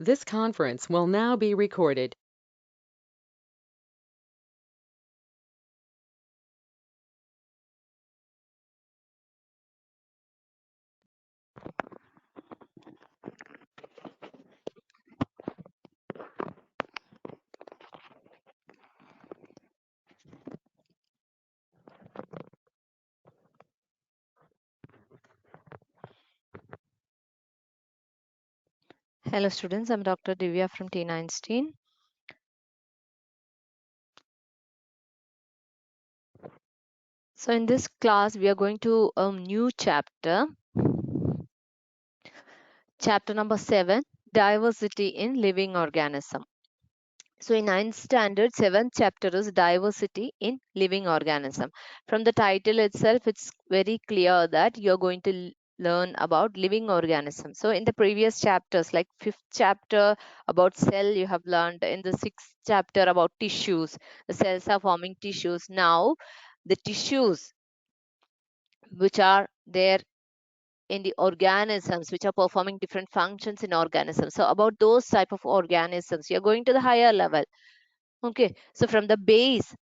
This conference will now be recorded. Hello students, I'm Dr. Divya from TeenEinstein. So in this class, we are going to a new chapter, chapter number 7, Diversity in Living Organism. So in 9th standard, 7th chapter is Diversity in Living Organism. From the title itself, it's very clear that you're going to learn about living organisms. So in the previous chapters, like 5th chapter about cell, you have learned. In the 6th chapter about tissues, the cells are forming tissues. Now the tissues which are there in the organisms which are performing different functions in organisms. So about those type of organisms, you're going to the higher level. Okay, so from the base,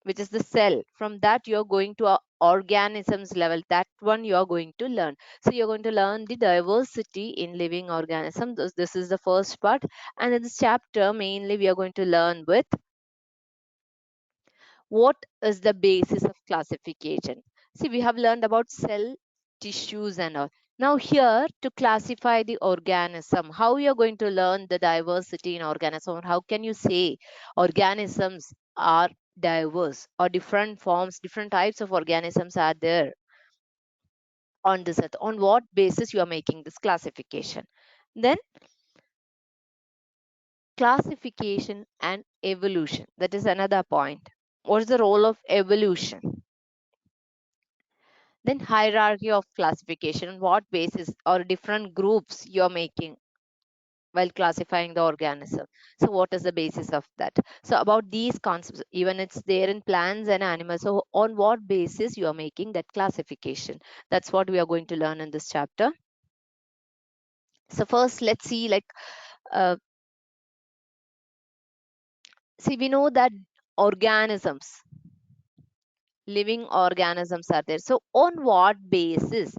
which is the cell, from that you're going to a organisms level. That one you're going to learn. So you're going to learn the diversity in living organisms. This is the first part. And in this chapter, mainly we are going to learn with what is the basis of classification. See, we have learned about cell, tissues and all. Now here to classify the organism, how you're going to learn the diversity in organism, or how can you say organisms are diverse or different forms, different types of organisms are there on this earth, on what basis you are making this classification. Then classification and evolution, that is another point. What's the role of evolution? Then hierarchy of classification, on what basis or different groups you're making while classifying the organism. So what is the basis of that? So about these concepts, even it's there in plants and animals. So on what basis you are making that classification? That's what we are going to learn in this chapter. So first, let's see, like, see, we know that organisms, living organisms are there. So on what basis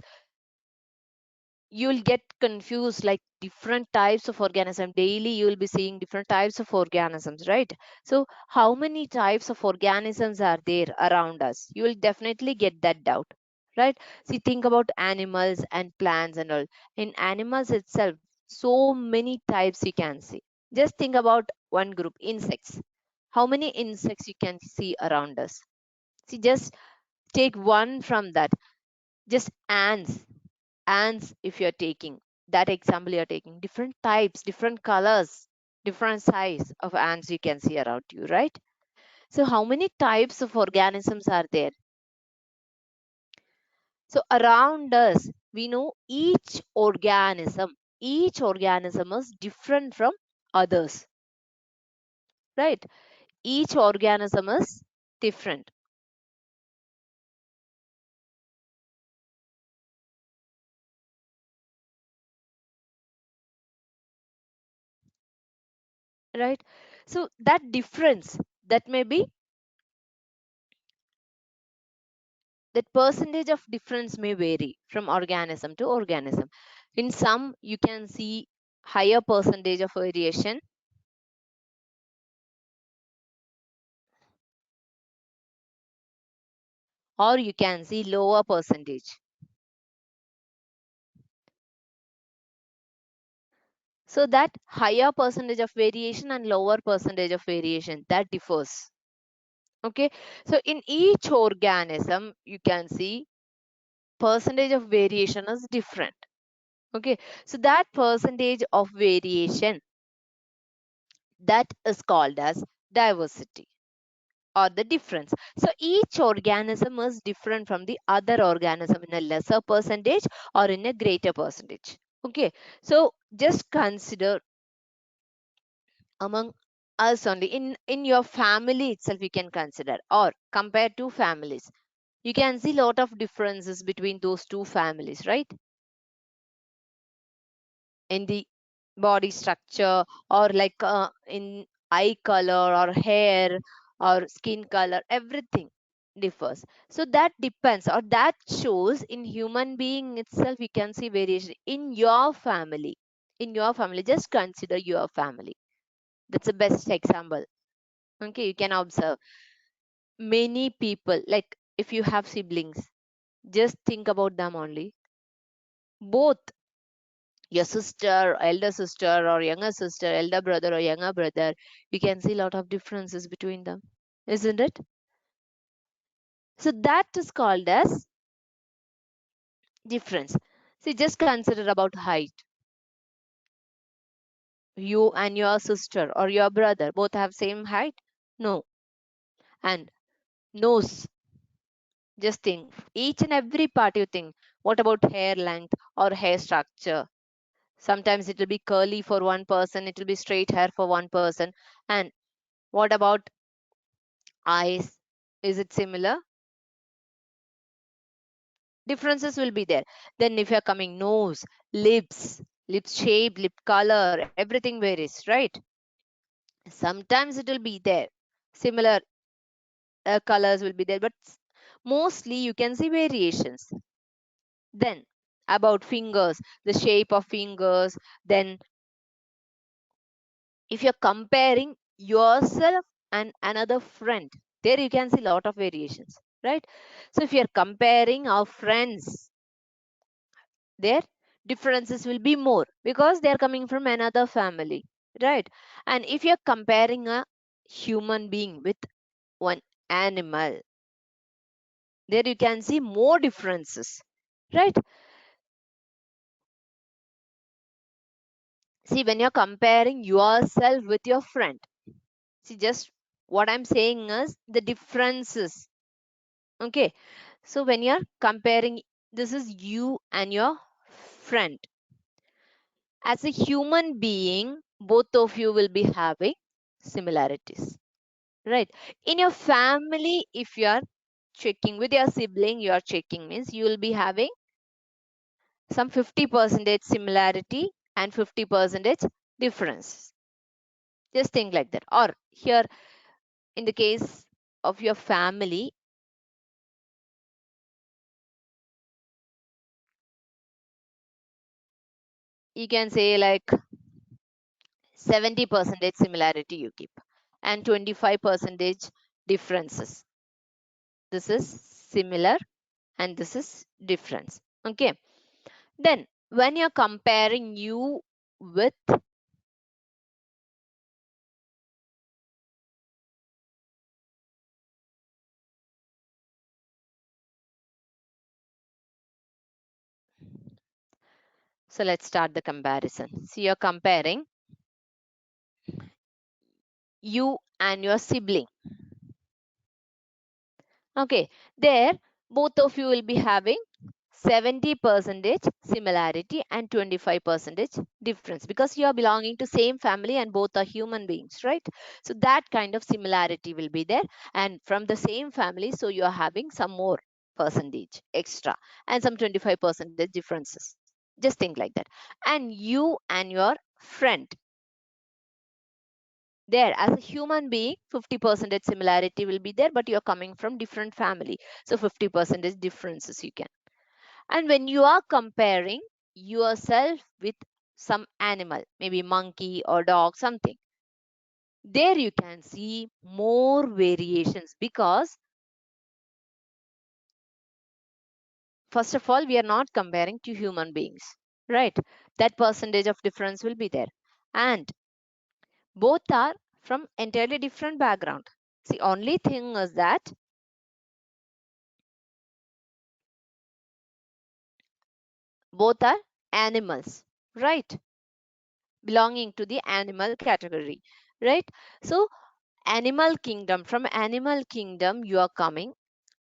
you'll get confused, like different types of organism? Daily you will be seeing different types of organisms, right? So how many types of organisms are there around us? You will definitely get that doubt, right? See, think about animals and plants and all. In animals itself, so many types you can see. Just think about one group, insects. How many insects you can see around us? See, just take one from that. Just ants, if you're taking that example, you're taking different types, different colors, different size of ants you can see around you, right? So how many types of organisms are there? So around us, we know each organism is different from others, right? Each organism is different, right? So that difference, that may be, that percentage of difference may vary from organism to organism. In some, you can see higher percentage of variation, or you can see lower percentage. So that higher percentage of variation and lower percentage of variation, that differs. Okay, so in each organism, you can see percentage of variation is different. Okay, so that percentage of variation, that is called as diversity, or the difference. So each organism is different from the other organism in a lesser percentage or in a greater percentage. Okay, so just consider among us only, in your family itself you can consider, or compare two families, you can see lot of differences between those two families, right? In the body structure, or like in eye color or hair or skin color, everything differs. So that depends, or that shows in human being itself you can see variation in your family. In your family, just consider your family. That's the best example. Okay, you can observe many people, like if you have siblings, just think about them only. Both your sister, elder sister, or younger sister, elder brother or younger brother, you can see a lot of differences between them, isn't it? So that is called as difference. See, just consider about height. You and your sister or your brother both have same height? No. And nose, just think each and every part you think. What about hair length or hair structure? Sometimes it will be curly for one person, it will be straight hair for one person. And what about eyes? Is it similar? Differences will be there. Then if you're coming nose, lips shape, lip color, everything varies, right? Sometimes it will be there. Similar colors will be there, but mostly you can see variations. Then about fingers, the shape of fingers. Then if you're comparing yourself and another friend, there you can see a lot of variations, right? So if you're comparing our friends, their differences will be more because they are coming from another family, right? And if you're comparing a human being with one animal, there you can see more differences, right? See, when you're comparing yourself with your friend, see, just what I'm saying is the differences. Okay, so when you're comparing, this is you and your friend. As a human being, both of you will be having similarities, right? In your family, if you are checking with your sibling, you are checking means you will be having some 50% similarity and 50% difference. Just think like that. Or here, in the case of your family, you can say like 70% similarity you keep and 25% differences. This is similar and this is difference. Okay. Then when you're comparing you with, so let's start the comparison. So you're comparing you and your sibling. Okay, there both of you will be having 70% similarity and 25% difference because you are belonging to same family and both are human beings, right? So that kind of similarity will be there, and from the same family, so you are having some more percentage extra and some 25% differences. Just think like that. And you and your friend, there as a human being, 50% similarity will be there, but you're coming from different family, so 50% differences you can. And when you are comparing yourself with some animal, maybe monkey or dog, something, there you can see more variations because first of all, we are not comparing to human beings, right? That percentage of difference will be there. And both are from entirely different background. The only thing is that both are animals, right? Belonging to the animal category, right? So animal kingdom, from animal kingdom you are coming,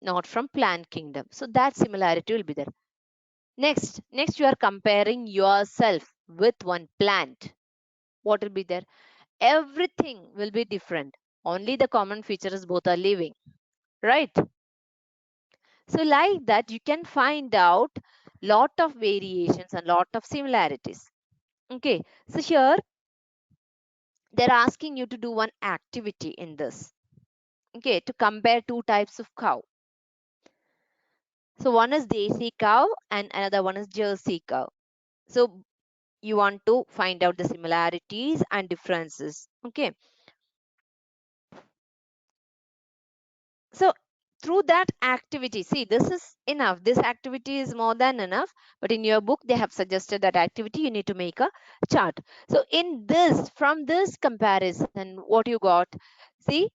not from plant kingdom, so that similarity will be there. Next you are comparing yourself with one plant. What will be there? Everything will be different, only the common feature is both are living, right? So like that you can find out lot of variations and lot of similarities. Okay, so here they're asking you to do one activity in this. Okay, to compare two types of cow. So one is Desi cow and another one is Jersey cow. So you want to find out the similarities and differences. Okay, so through that activity, see, this is enough. This activity is more than enough, but in your book they have suggested that activity you need to make a chart. So in this, from this comparison, what you got, see,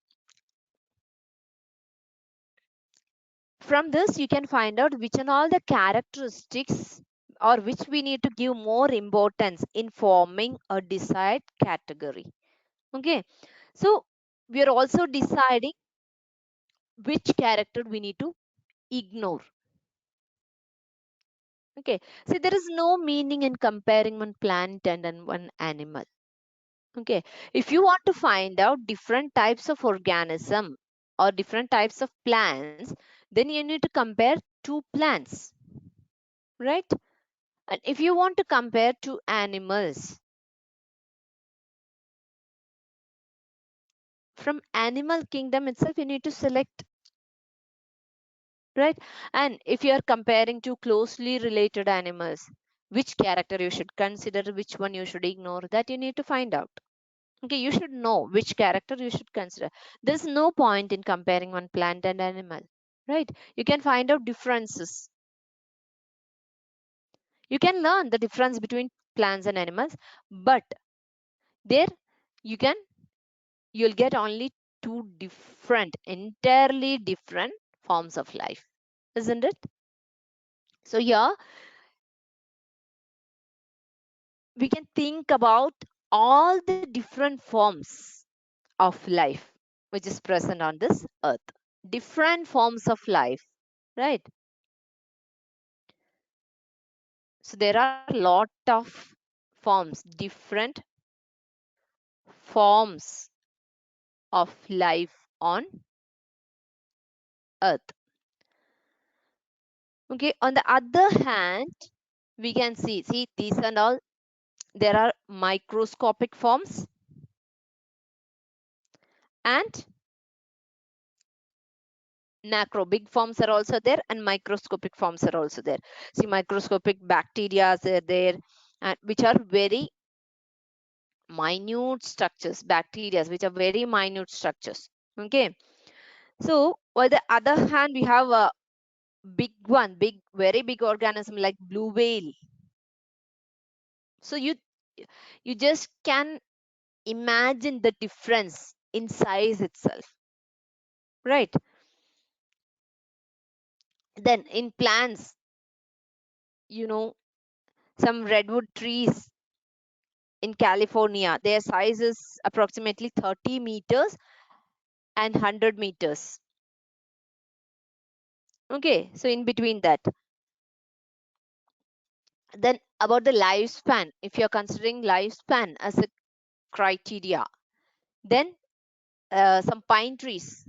from this you can find out which and all the characteristics or which we need to give more importance in forming a desired category. Okay, so we are also deciding which character we need to ignore. Okay, see, there is no meaning in comparing one plant and one animal. Okay, if you want to find out different types of organism or different types of plants, then you need to compare two plants, right? And if you want to compare two animals, from animal kingdom itself, you need to select, right? And if you are comparing two closely related animals, which character you should consider, which one you should ignore, that you need to find out. Okay, you should know which character you should consider. There's no point in comparing one plant and animal, right? You can find out differences. You can learn the difference between plants and animals, but there you can you'll get only two different, entirely different forms of life, isn't it? So here we can think about all the different forms of life which is present on this earth. Different forms of life, right? So there are a lot of forms, different forms of life on earth. Okay, on the other hand, we can see these and all, there are microscopic forms and macro, big forms are also there and microscopic forms are also there. See, microscopic bacteria are there, and which are very minute structures, bacteria which are very minute structures. Okay, so on the other hand, we have a big one, very big organism like blue whale. So you just can imagine the difference in size itself, right? Then in plants, you know, some redwood trees in California, their size is approximately 30 meters and 100 meters. Okay, so in between that. Then about the lifespan, if you're considering lifespan as a criteria, then some pine trees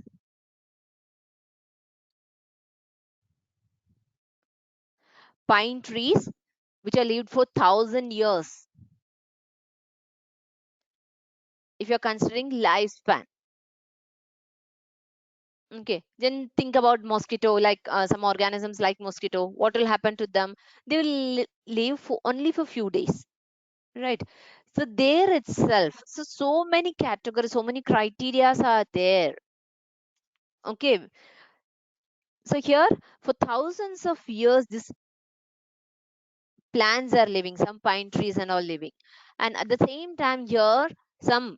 which are lived for 1,000 years. If you're considering lifespan, okay, then think about mosquito, like some organisms like mosquito. What will happen to them? They will live for only for few days, right? So there itself, so many categories, so many criterias are there. Okay, so here for thousands of years, these plants are living, some pine trees and all living, and at the same time here, some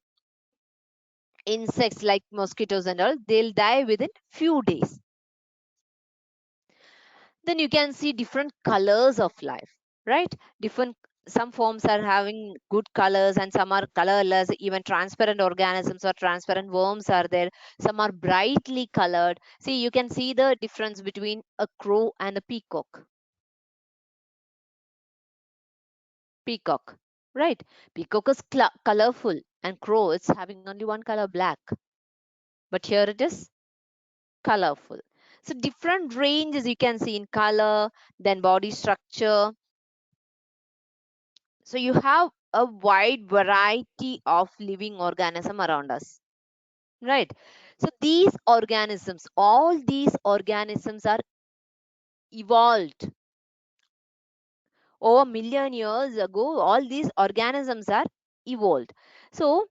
insects like mosquitoes and all, they'll die within few days. Then you can see different colors of life, right? Different, some forms are having good colors and some are colorless. Even transparent organisms or transparent worms are there. Some are brightly colored. See, you can see the difference between a crow and a peacock, right? Peacock is colorful and crow is having only one color, black, but here it is colorful. So different ranges you can see in color, then body structure. So you have a wide variety of living organism around us, right? So these organisms, all these organisms are evolved over a million years ago. All these organisms are evolved. So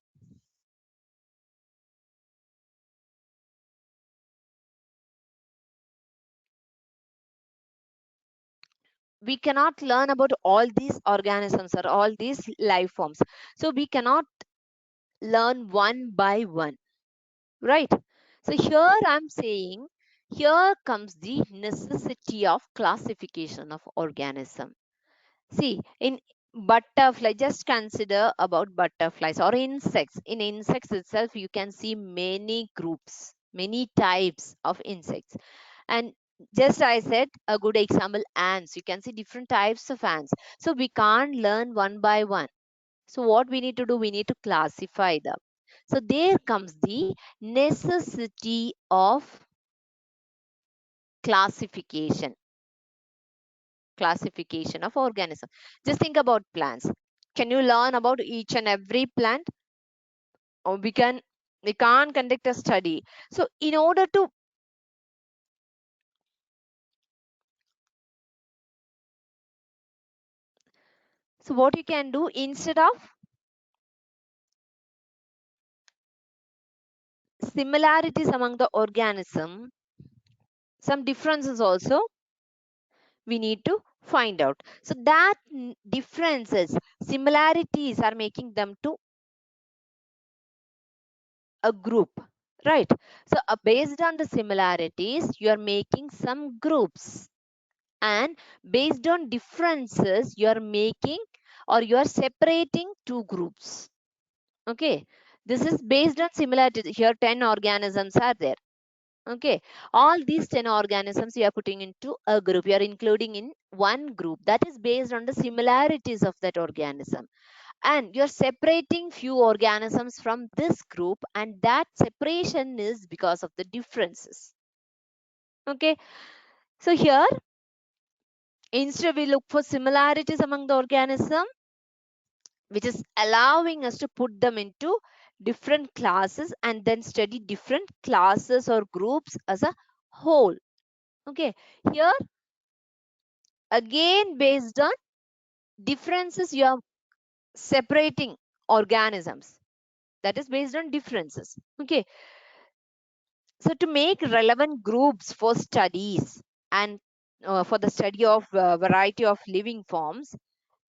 we cannot learn about all these organisms or all these life forms. So we cannot learn one by one, right? So here I'm saying, here comes the necessity of classification of organism. See, in butterfly, just consider about butterflies or insects. In insects itself, you can see many groups, many types of insects. And just I said, a good example, ants. You can see different types of ants. So we can't learn one by one. So what we need to do, we need to classify them. So there comes the necessity of classification classification of organism. Just think about plants. Can you learn about each and every plant? Or we can't conduct a study. So in order to, so what you can do, instead of similarities among the organism, some differences also we need to find out. So that differences, similarities are making them to a group, right? So based on the similarities, you are making some groups, and based on differences, you are making or you are separating two groups. Okay, this is based on similarity. Here 10 organisms are there. Okay, all these 10 organisms you are putting into a group, you are including in one group, that is based on the similarities of that organism, and you're separating few organisms from this group, and that separation is because of the differences. Okay, so here instead we look for similarities among the organism, which is allowing us to put them into different classes and then study different classes or groups as a whole. Okay, here again based on differences you are separating organisms, that is based on differences. Okay, so to make relevant groups for studies and for the study of variety of living forms,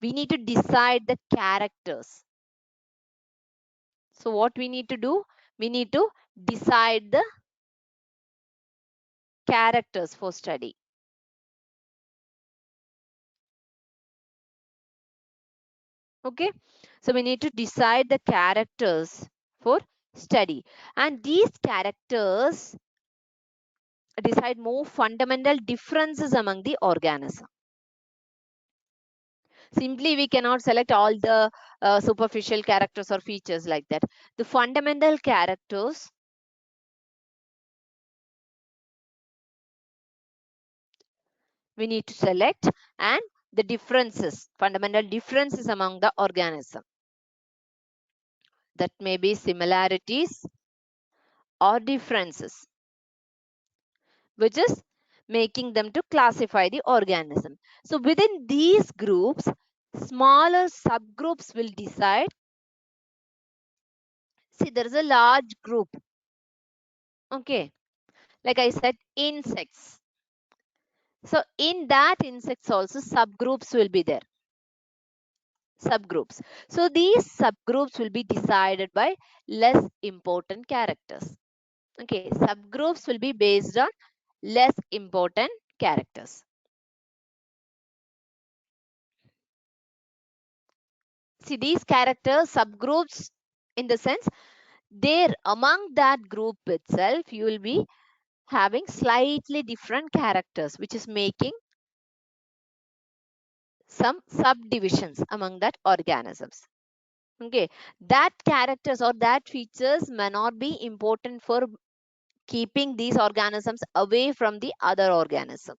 we need to decide the characters. So what we need to do, we need to decide the characters for study. Okay, so we need to decide the characters for study, and these characters decide more fundamental differences among the organism. Simply we cannot select all the superficial characters or features like that. The fundamental characters we need to select, and the differences, fundamental differences among the organism, that may be similarities or differences, which is making them to classify the organism. So within these groups, smaller subgroups will decide. See, there is a large group. Okay, like I said, insects. So in that insects also subgroups will be there. Subgroups. So these subgroups will be decided by less important characters. Okay, subgroups will be based on less important characters. See, these characters, subgroups, in the sense, there among that group itself, you will be having slightly different characters, which is making some subdivisions among that organisms. Okay, that characters or that features may not be important for keeping these organisms away from the other organism.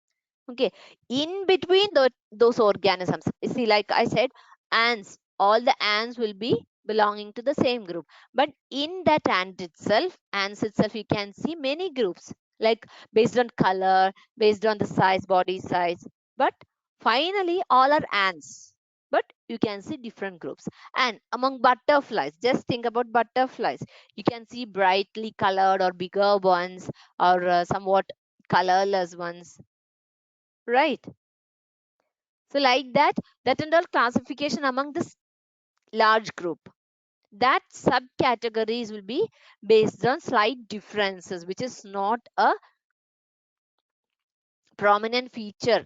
Okay, in between those organisms, see, like I said, ants, all the ants will be belonging to the same group. But in that ants itself, you can see many groups, like based on color, based on the size, body size. But finally, all are ants. But you can see different groups. And among butterflies, just think about butterflies. You can see brightly colored or bigger ones, or somewhat colorless ones, right? So like that and all classification among this large group. That subcategories will be based on slight differences, which is not a prominent feature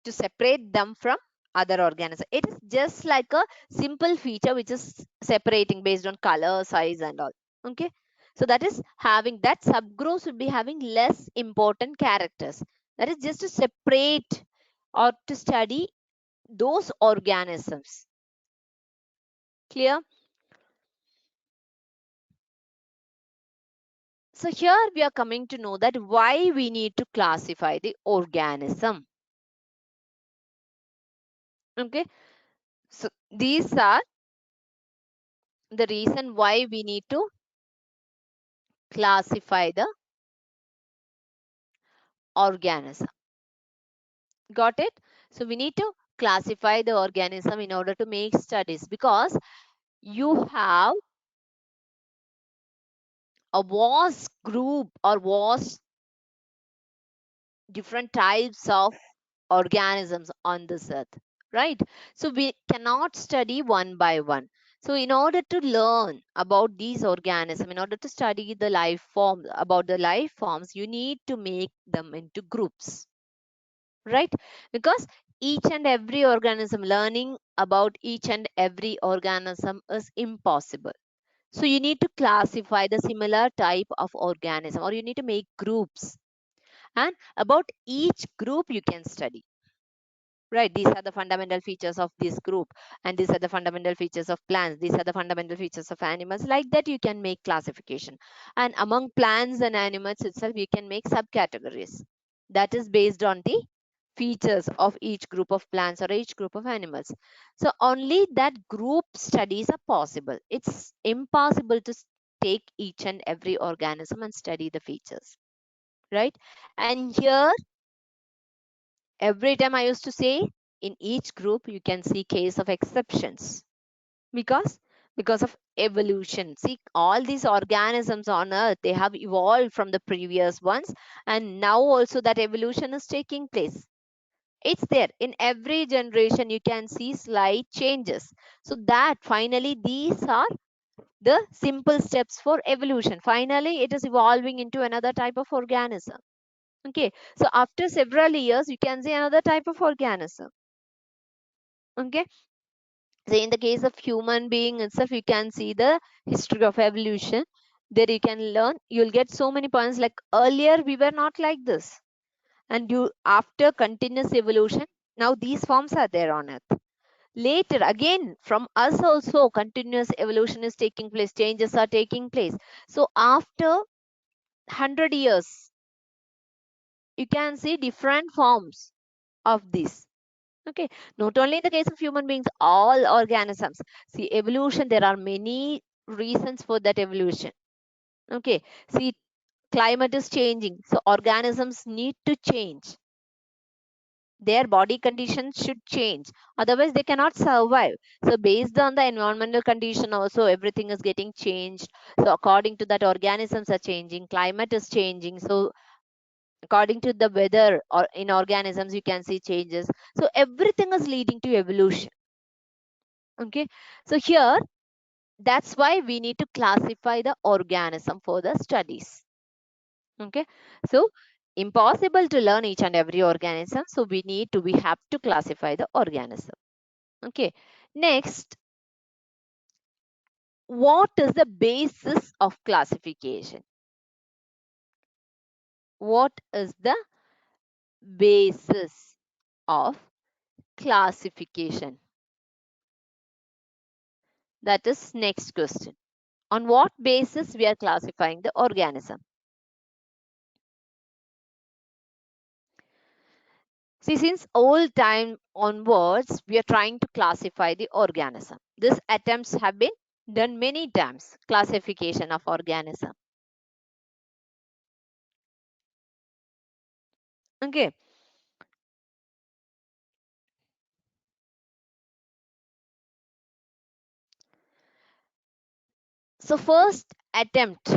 to separate them from other organisms. It is just like a simple feature which is separating based on color, size, and all. Okay. So that is having that subgroups will be having less important characters. That is just to separate or to study those organisms. Clear? So here we are coming to know that why we need to classify the organism. Okay. So these are the reason why we need to classify the organism. Got it? So we need to classify the organism in order to make studies, because you have a vast group or vast different types of organisms on this earth, right? So we cannot study one by one. So in order to learn about these organisms, in order to study the life form, about the life forms, you need to make them into groups, right? Because each and every organism, learning about each and every organism is impossible. So you need to classify the similar type of organism, or you need to make groups, and about each group you can study, right? These are the fundamental features of this group, and these are the fundamental features of plants, these are the fundamental features of animals. Like that you can make classification, and among plants and animals itself you can make subcategories that is based on the features of each group of plants or each group of animals. So only that group studies are possible. It's impossible to take each and every organism and study the features, right? And here every time I used to say, in each group you can see case of exceptions, because of evolution. See, all these organisms on earth, they have evolved from the previous ones, and now also that evolution is taking place. It's there in every generation, you can see slight changes. So that finally these are the simple steps for evolution. Finally it is evolving into another type of organism. Okay, so after several years you can see another type of organism. Okay, so in the case of human being itself, you can see the history of evolution. There you can learn, you'll get so many points, like earlier we were not like this, and you after continuous evolution, now these forms are there on earth. Later again from us also continuous evolution is taking place, changes are taking place. So after 100 years you can see different forms of this. Okay, not only in the case of human beings, all organisms. See, evolution, there are many reasons for that evolution. Okay, see, climate is changing, so organisms need to change. Their body conditions should change, otherwise they cannot survive. So based on the environmental condition also, everything is getting changed. So according to that, organisms are changing, climate is changing. So according to the weather or in organisms you can see changes. So everything is leading to evolution. Okay, so here that's why we need to classify the organism for the studies. Okay, so impossible to learn each and every organism, so we have to classify the organism. Okay, next, what is the basis of classification? What is the basis of classification? That is next question. On what basis we are classifying the organism? See, since old time onwards, we are trying to classify the organism. These attempts have been done many times, classification of organism. Okay. So first attempt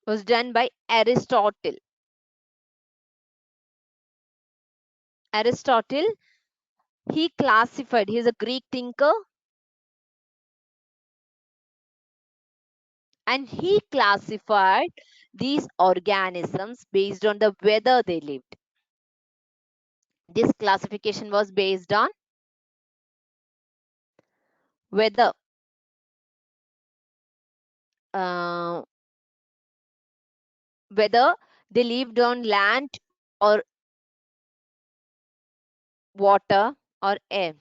was done by Aristotle. Aristotle, he classified, he's a Greek thinker, and he classified these organisms based on the weather they lived. This classification was based on weather. Uh, Whether they lived on land or water or air.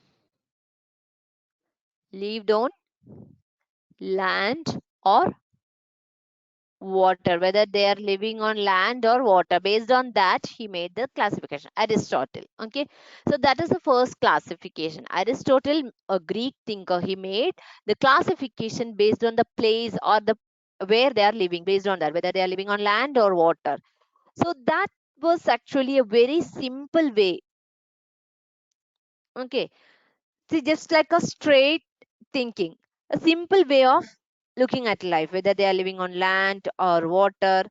Lived on land or water, whether they are living on land or water. Based on that, he made the classification. Aristotle. Okay, so that is the first classification. Aristotle, a Greek thinker, he made the classification based on the place or the where they are living, based on that, whether they are living on land or water. So that was actually a very simple way. Okay, see, just like a straight thinking, a simple way of looking at life, whether they are living on land or water.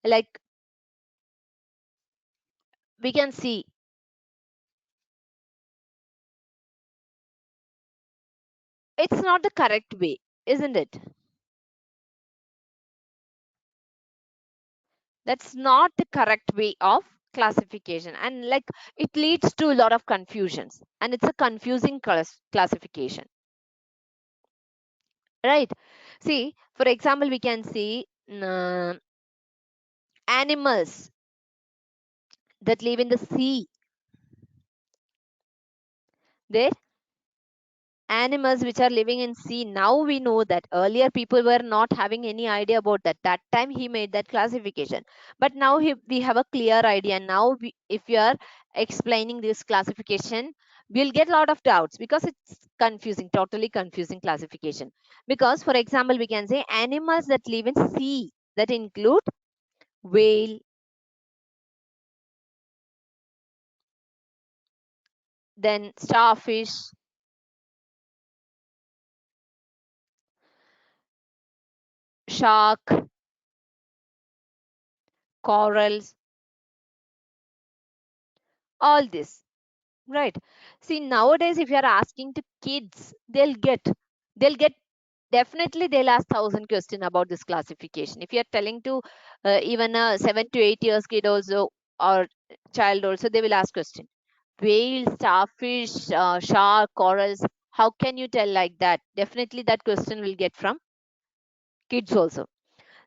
Like we can see, it's not the correct way, isn't it? That's not the correct way of classification, and like it leads to a lot of confusions, and it's a confusing classification, right? See, for example, we can see animals that live in the sea. There animals which are living in sea. Now we know that earlier people were not having any idea about that. That time he made that classification, but now we have a clear idea. Now if you are explaining this classification, we'll get a lot of doubts because it's confusing, totally confusing classification. Because for example, we can say animals that live in sea, that include whale, then starfish, shark, corals, all this. Right. See, nowadays, if you are asking to kids, they'll get, definitely they'll ask 1,000 questions about this classification. If you are telling to even a 7 to 8 years kid also or child also, they will ask question. Whale, starfish, shark, corals. How can you tell like that? Definitely that question will get from kids also.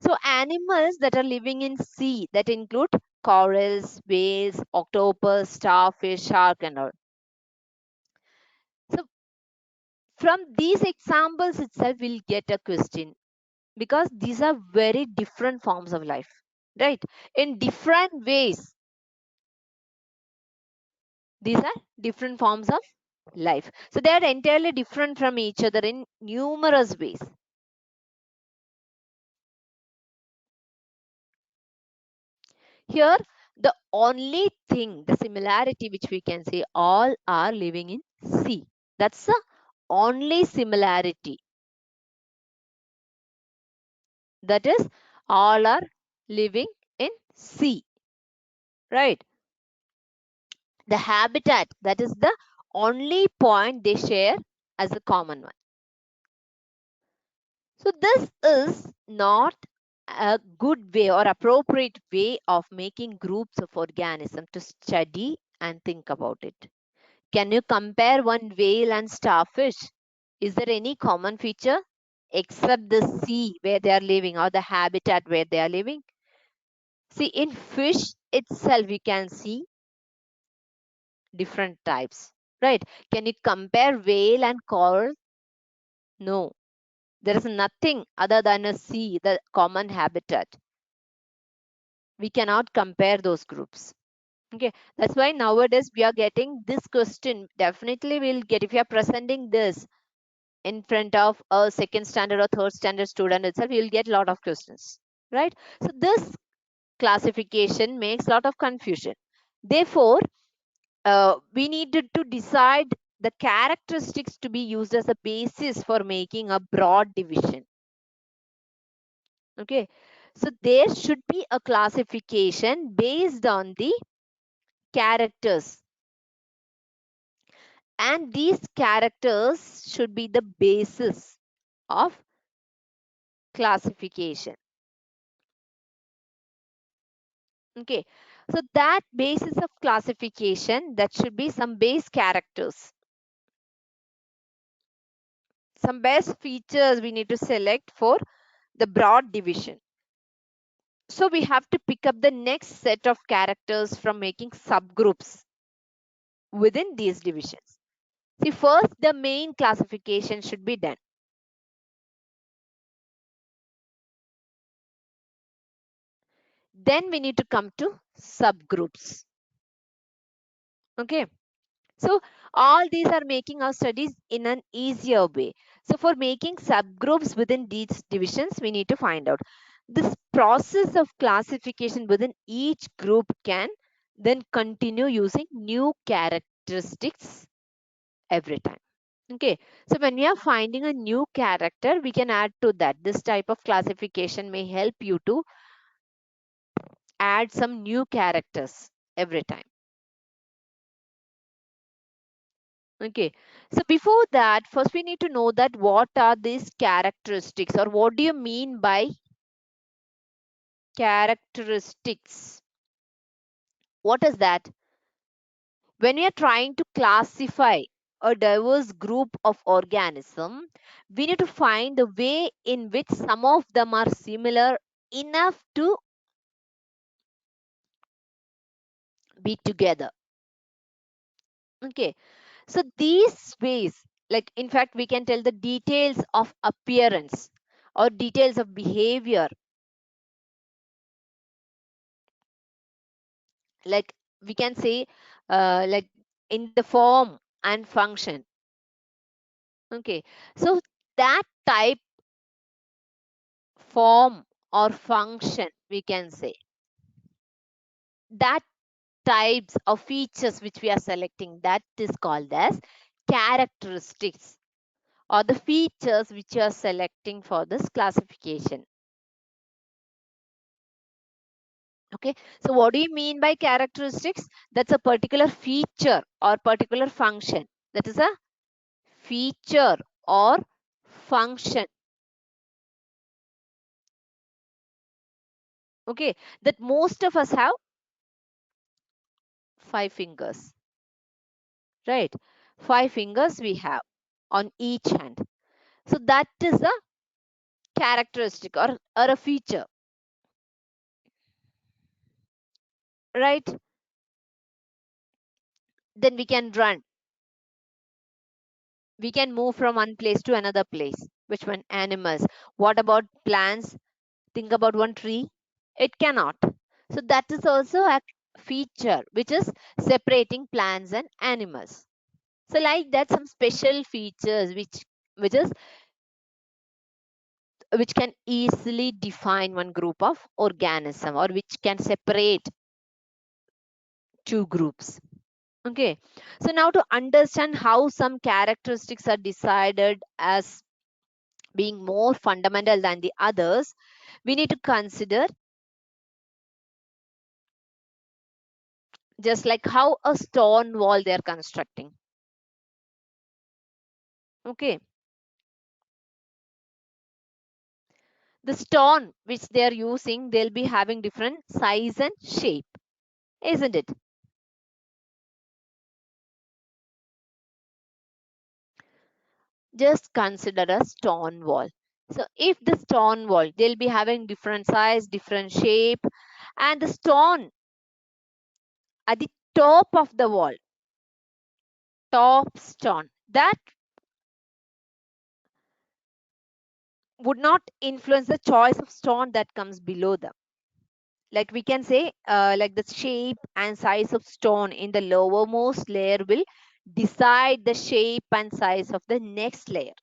So animals that are living in sea, that include corals, whales, octopus, starfish, shark, and all. So from these examples itself we'll get a question, because these are very different forms of life, right? In different ways, these are different forms of life, so they are entirely different from each other in numerous ways. Here the only thing, the similarity which we can say, all are living in sea. That's the only similarity, that is, all are living in sea, right? The habitat, that is the only point they share as a common one. So this is not a good way or appropriate way of making groups of organisms to study and think about it. Can you compare one whale and starfish? Is there any common feature except the sea where they are living or the habitat where they are living? See, in fish itself we can see different types, right? Can you compare whale and coral? No, there is nothing other than a sea, the common habitat. We cannot compare those groups. Okay, that's why nowadays we are getting this question. Definitely we'll get, if you are presenting this in front of a second standard or third standard student itself, you'll get a lot of questions, right? So this classification makes a lot of confusion. Therefore, we needed to decide the characteristics to be used as a basis for making a broad division. Okay, so there should be a classification based on the characters, and these characters should be the basis of classification. Okay, so that basis of classification, that should be some base characters, some best features we need to select for the broad division. So we have to pick up the next set of characters from making subgroups within these divisions. See, first the main classification should be done. Then we need to come to subgroups. Okay. So all these are making our studies in an easier way. So for making subgroups within these divisions, we need to find out this process of classification within each group can then continue using new characteristics every time. Okay, so when we are finding a new character, we can add to that. This type of classification may help you to add some new characters every time. Okay, so before that, first we need to know that what are these characteristics, or what do you mean by characteristics? What is that? When we are trying to classify a diverse group of organism, we need to find the way in which some of them are similar enough to be together. Okay, so these ways, like in fact, we can tell the details of appearance or details of behavior, like we can say, like in the form and function. Okay, so that type, form or function, we can say that types of features which we are selecting, that is called as characteristics, or the features which you are selecting for this classification. Okay, so what do you mean by characteristics? That's a particular feature or particular function. That is a feature or function. Okay, that most of us have 5 fingers, right? 5 fingers we have on each hand. So that is a characteristic or a feature, right? Then we can run, we can move from one place to another place. Which one? Animals. What about plants? Think about one tree. It cannot. So that is also a feature which is separating plants and animals. So like that, some special features which can easily define one group of organism, or which can separate two groups. Okay, so now to understand how some characteristics are decided as being more fundamental than the others, we need to consider just like how a stone wall they are constructing. Okay, the stone which they are using, they'll be having different size and shape, isn't it? Just consider a stone wall. So if the stone wall, they'll be having different size, different shape, and the stone at the top of the wall, top stone, that would not influence the choice of stone that comes below them. like we can say, like the shape and size of stone in the lowermost layer will decide the shape and size of the next layer,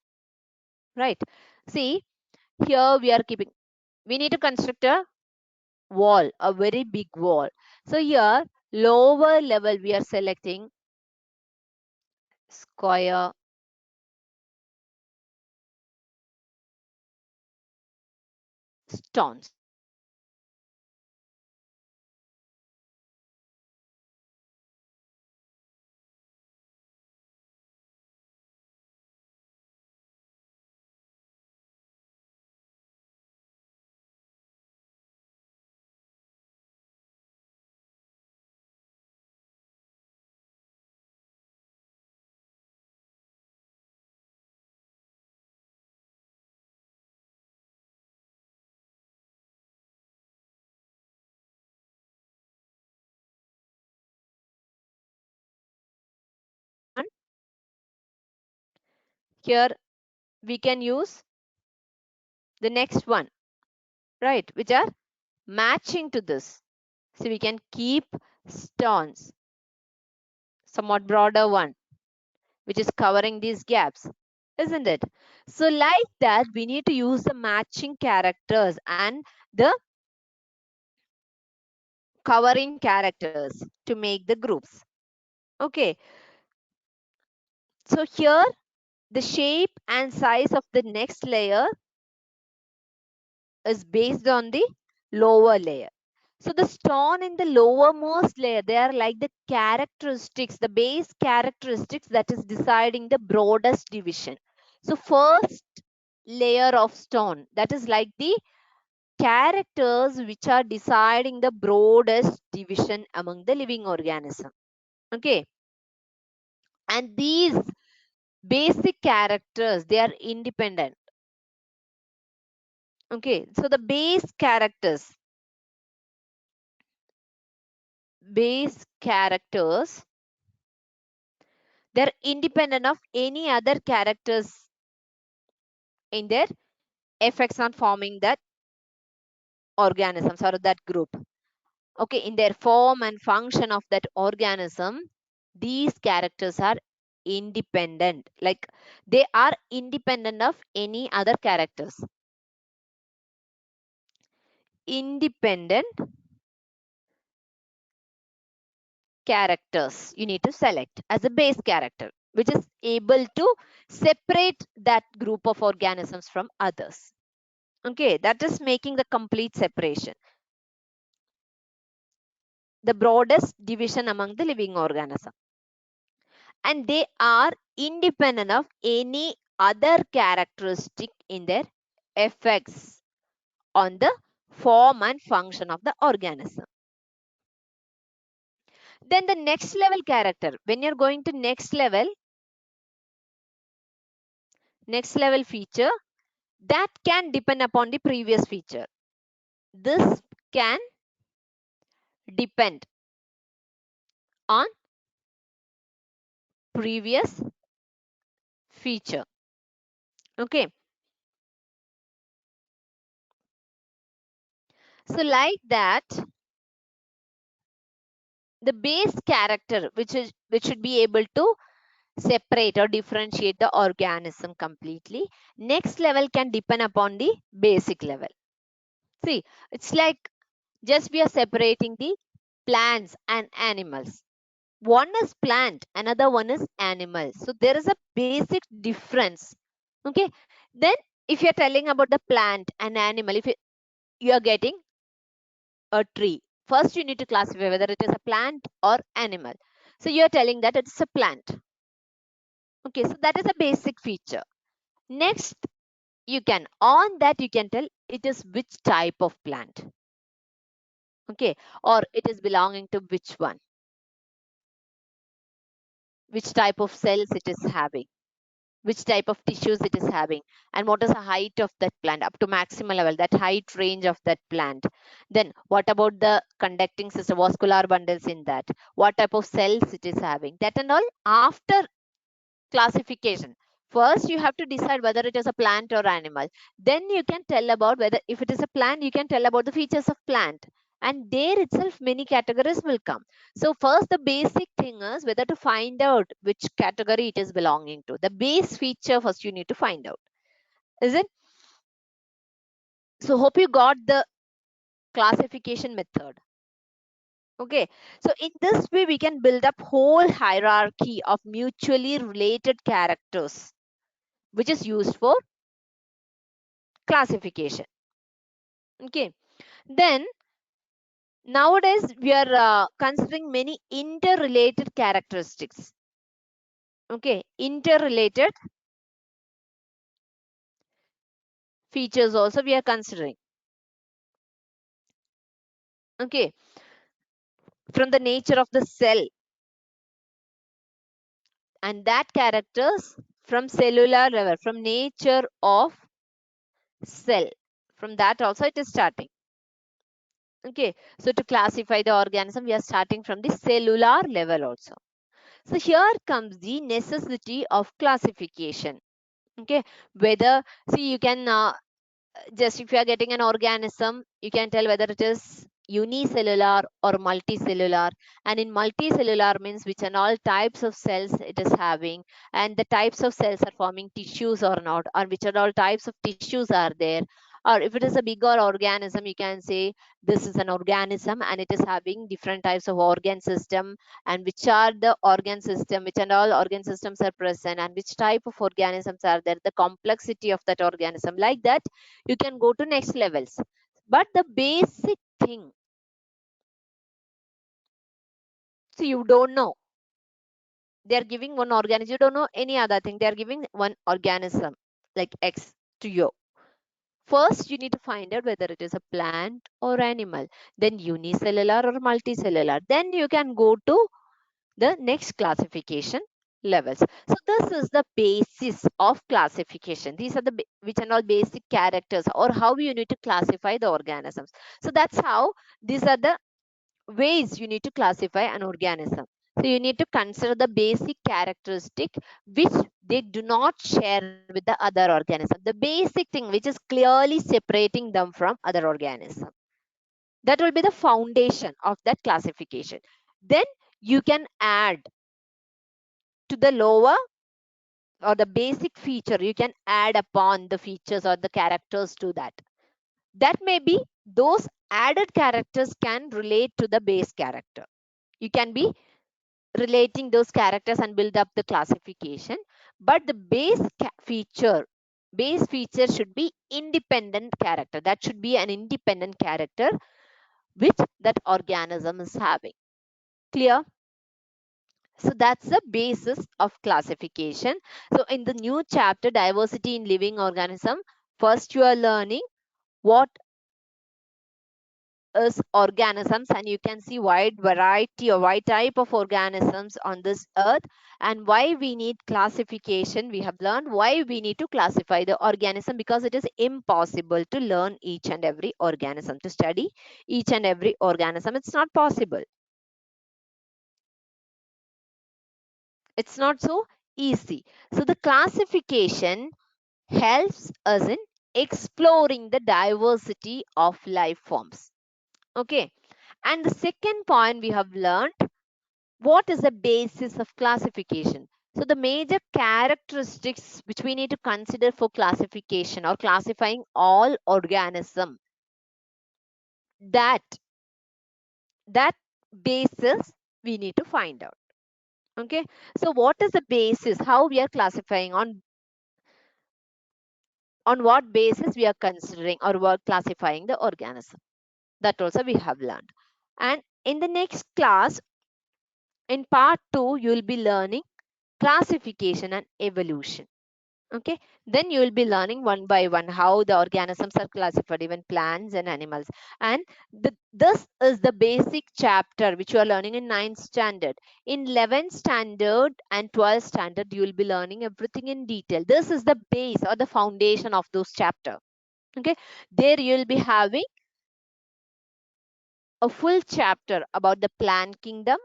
right? See, here we need to construct a wall, a very big wall. So here, lower level, we are selecting square stones. And here we can use the next one, right, which are matching to this. So we can keep stones, somewhat broader one, which is covering these gaps, isn't it? So like that, we need to use the matching characters and the covering characters to make the groups. Okay, so here the shape and size of the next layer is based on the lower layer. So the stone in the lowermost layer, they are like the characteristics, the base characteristics that is deciding the broadest division. So first layer of stone, that is like the characters which are deciding the broadest division among the living organism. Okay. And these basic characters, they are independent. Okay. So the base characters, they're independent of any other characters in their effects on forming that organisms or that group. Okay, in their form and function of that organism, these characters are independent. Like they are independent of any other characters. Independent characters you need to select as a base character, which is able to separate that group of organisms from others. Okay, that is making the complete separation, the broadest division among the living organism. And they are independent of any other characteristic in their effects on the form and function of the organism. Then the next level character, when you're going to next level feature, that can depend upon the previous feature. This can depend on previous feature. Okay. So like that, the base character which should be able to separate or differentiate the organism completely. Next level can depend upon the basic level. See, it's like just we are separating the plants and animals. One is plant, another one is animal. So there is a basic difference. Okay. Then if you're telling about the plant and animal, if you are getting a tree, first you need to classify whether it is a plant or animal. So you're telling that it's a plant. Okay, so that is a basic feature. Next, you can tell it is which type of plant. Okay, or it is belonging to which one, which type of cells it is having, which type of tissues it is having, and what is the height of that plant up to maximal level, that height range of that plant. Then what about the conducting system, vascular bundles in that, what type of cells it is having, that and all after classification. First, you have to decide whether it is a plant or animal. Then you can tell about whether, if it is a plant, you can tell about the features of plant. and there itself many categories will come. So first the basic thing is whether to find out which category it is belonging to. The base feature first you need to find out. Is it? So hope you got the classification method. Okay, so in this way we can build up whole hierarchy of mutually related characters which is used for classification. Okay, then nowadays we are considering many interrelated characteristics. Okay, interrelated features also we are considering. Okay, from the nature of the cell, and that characters from cellular level, from nature of cell, from that also it is starting. Okay, so to classify the organism we are starting from the cellular level also. So here comes the necessity of classification. Okay, whether, see, you can just if you are getting an organism, you can tell whether it is unicellular or multicellular. And in multicellular means which and all types of cells it is having, and the types of cells are forming tissues or not, or which are all types of tissues are there. Or if it is a bigger organism, you can say this is an organism and it is having different types of organ system, and which are the organ system, which and all organ systems are present, and which type of organisms are there, the complexity of that organism, like that you can go to next levels. But the basic thing, so you don't know, they are giving one organism, you don't know any other thing, they are giving one organism like X to you. First you need to find out whether it is a plant or animal, then unicellular or multicellular, then you can go to the next classification levels. So this is the basis of classification. These are the which are all basic characters, or how you need to classify the organisms. So that's how, these are the ways you need to classify an organism. So you need to consider the basic characteristic which they do not share with the other organism. The basic thing which is clearly separating them from other organism. That will be the foundation of that classification. Then you can add to the lower or the basic feature, you can add upon the features or the characters to that. That may be those added characters can relate to the base character. You can be relating those characters and build up the classification, but the base feature should be independent character. That should be an independent character which that organism is having. Clear? So that's the basis of classification. So in the new chapter, diversity in living organism, first you are learning what is organisms, and you can see wide variety or wide type of organisms on this earth, and why we need classification. We have learned why we need to classify the organism, because it is impossible to learn each and every organism, to study each and every organism. It's not possible. It's not so easy. So the classification helps us in exploring the diversity of life forms. Okay. And the second point we have learned, what is the basis of classification? So the major characteristics which we need to consider for classification or classifying all organisms, that basis we need to find out. Okay. So what is the basis? How we are classifying, on what basis we are considering or we are classifying the organism? That also we have learned. And in the next class, in part 2, you will be learning classification and evolution. Okay, then you will be learning one by one how the organisms are classified, even plants and animals. And this is the basic chapter which you are learning in 9th standard. In 11th standard and 12th standard, you will be learning everything in detail. This is the base or the foundation of those chapter. Okay, there you will be having a full chapter about the plant kingdom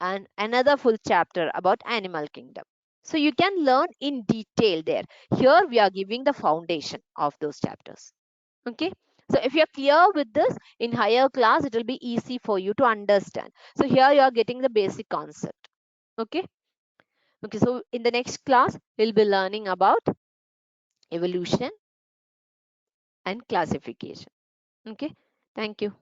and another full chapter about animal kingdom. So you can learn in detail there. Here we are giving the foundation of those chapters. Okay. So if you're clear with this, in higher class, it will be easy for you to understand. So here you are getting the basic concept. Okay. Okay. So in the next class, we'll be learning about evolution and classification. Okay. Thank you.